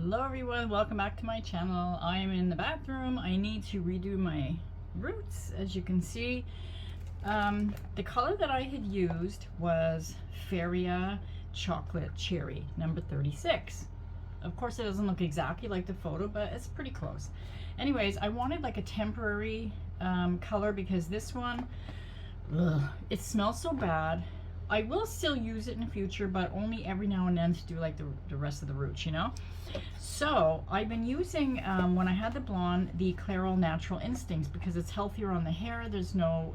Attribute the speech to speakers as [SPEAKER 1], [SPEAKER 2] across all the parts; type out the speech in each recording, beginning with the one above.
[SPEAKER 1] Hello everyone, welcome back to my channel. I am in the bathroom. I need to redo my roots. As you can see, the color that I had used was Feria Chocolate Cherry number 36. Of course it doesn't look exactly like the photo, but it's pretty close. Anyways, I wanted like a temporary color because this one, it smells so bad. I will still use it in the future, but only every now and then to do like the rest of the roots, you know? So I've been using, when I had the blonde, the Clairol Natural Instincts because it's healthier on the hair. There's no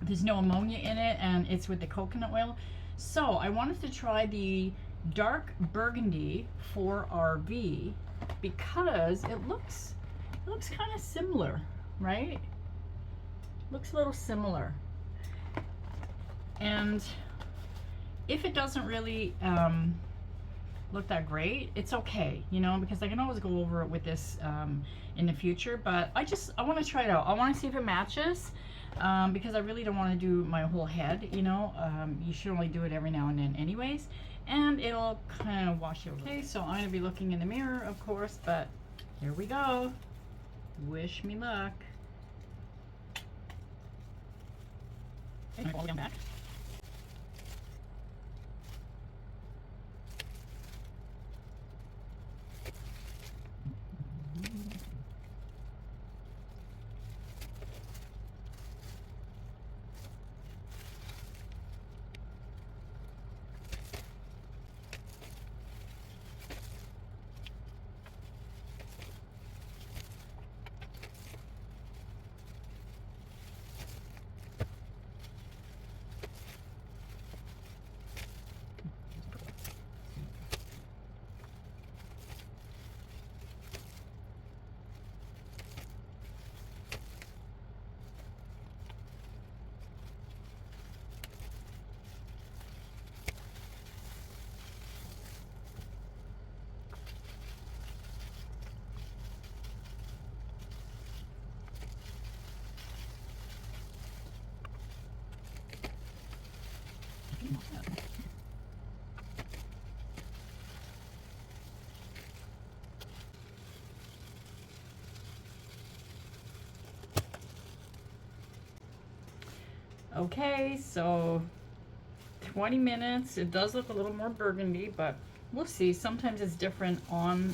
[SPEAKER 1] ammonia in it, and it's with the coconut oil. So I wanted to try the dark burgundy 4RV because it looks kind of similar, right? Looks a little similar. And if it doesn't really look that great, it's okay, you know, because I can always go over it with this in the future. But I want to try it out. I want to see if it matches because I really don't want to do my whole head, you know. You should only do it every now and then anyways, and it'll kind of wash it over. Okay, so I'm going to be looking in the mirror, of course, but here we go. Wish me luck. Okay, all the way back. Okay, so 20 minutes. It does look a little more burgundy, but we'll see. Sometimes it's different on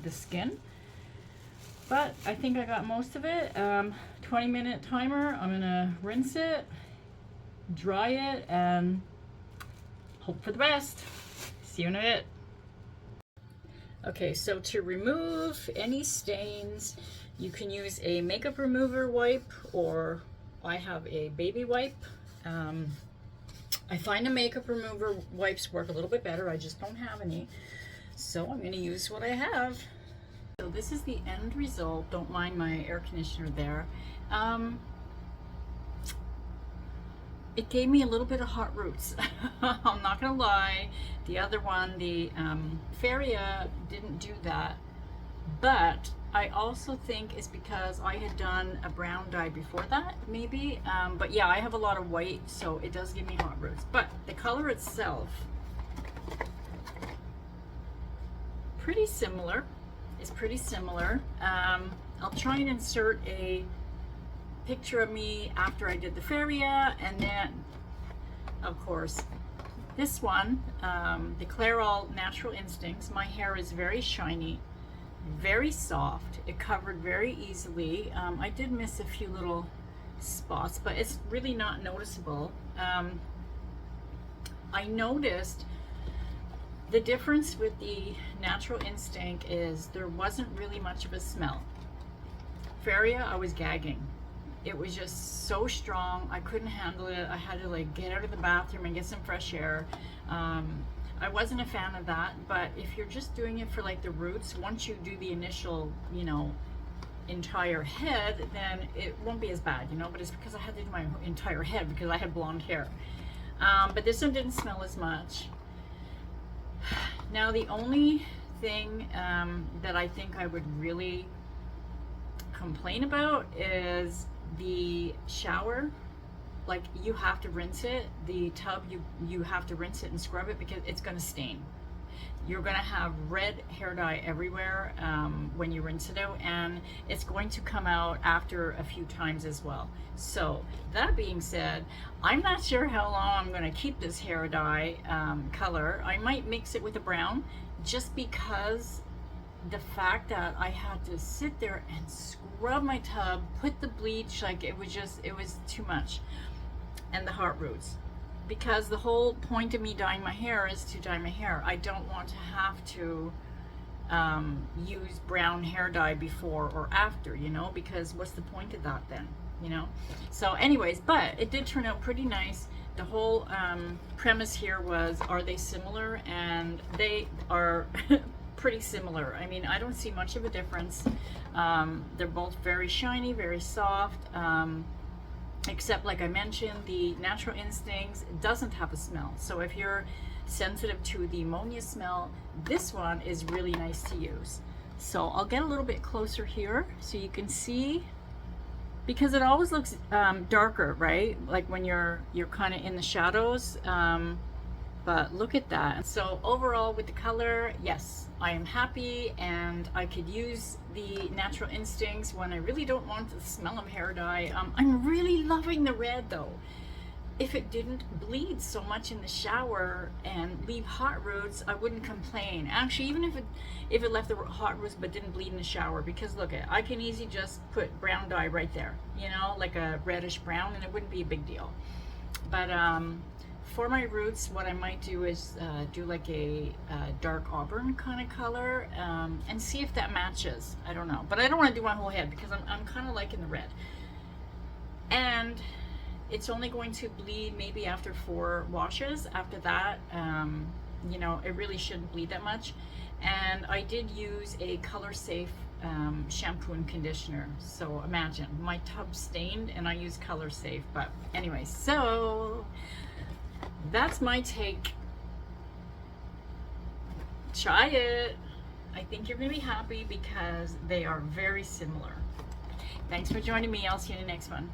[SPEAKER 1] the skin. But I think I got most of it. 20-minute timer. I'm gonna rinse it, dry it, and hope for the best. See you in a bit. Okay, so to remove any stains, you can use a makeup remover wipe, or I have a baby wipe. I find the makeup remover wipes work a little bit better. I just don't have any, so I'm going to use what I have. So this is the end result. Don't mind my air conditioner there. It gave me a little bit of hot roots. I'm not gonna lie. The other one, the Feria, didn't do that, but I also think it's because I had done a brown dye before that, maybe. But yeah, I have a lot of white, so it does give me hot roots. But the color itself, pretty similar. It's pretty similar. I'll try and insert a picture of me after I did the Feria, and then of course this one, the Clairol Natural Instincts. My hair is very shiny, very soft. It covered very easily. I did miss a few little spots, but it's really not noticeable. I noticed the difference with the Natural Instinct is there wasn't really much of a smell. Feria, I was gagging. It was just so strong. I couldn't handle it. I had to like get out of the bathroom and get some fresh air. I wasn't a fan of that, but if you're just doing it for like the roots, once you do the initial, you know, entire head, then it won't be as bad, you know. But it's because I had to do my entire head because I had blonde hair. But this one didn't smell as much. Now the only thing that I think I would really complain about is the shower. Like, you have to rinse it. The tub, you have to rinse it and scrub it because it's going to stain. You're gonna have red hair dye everywhere when you rinse it out, and it's going to come out after a few times as well. So that being said, I'm not sure how long I'm gonna keep this hair dye color. I might mix it with a brown, just because the fact that I had to sit there and scrub my tub, put the bleach, like it was too much. And the heart roots, because the whole point of me dyeing my hair is to dye my hair. I don't want to have to use brown hair dye before or after, you know, because what's the point of that then, you know? So anyways, but it did turn out pretty nice. The whole premise here was, are they similar? And they are pretty similar. I mean, I don't see much of a difference. They're both very shiny, very soft, except like I mentioned, the Natural Instincts doesn't have a smell. So if you're sensitive to the ammonia smell, this one is really nice to use. So I'll get a little bit closer here so you can see, because it always looks darker, right? Like when you're kind of in the shadows. But look at that. So overall with the color, yes, I am happy, and I could use the Natural Instincts when I really don't want the smell of hair dye. I'm really loving the red though. If it didn't bleed so much in the shower and leave hot roots, I wouldn't complain. Actually, even if it left the hot roots but didn't bleed in the shower, because look, I can easily just put brown dye right there, you know, like a reddish brown, and it wouldn't be a big deal. But for my roots, what I might do is do like a dark auburn kind of color, and see if that matches. I don't know, but I don't want to do my whole head because I'm kind of liking the red. And it's only going to bleed maybe after 4 washes. After that, you know, it really shouldn't bleed that much. And I did use a color safe shampoo and conditioner. So imagine, my tub stained and I used color safe. But anyway, so that's my take. Try it. I think you're gonna be happy because they are very similar. Thanks for joining me. I'll see you in the next one.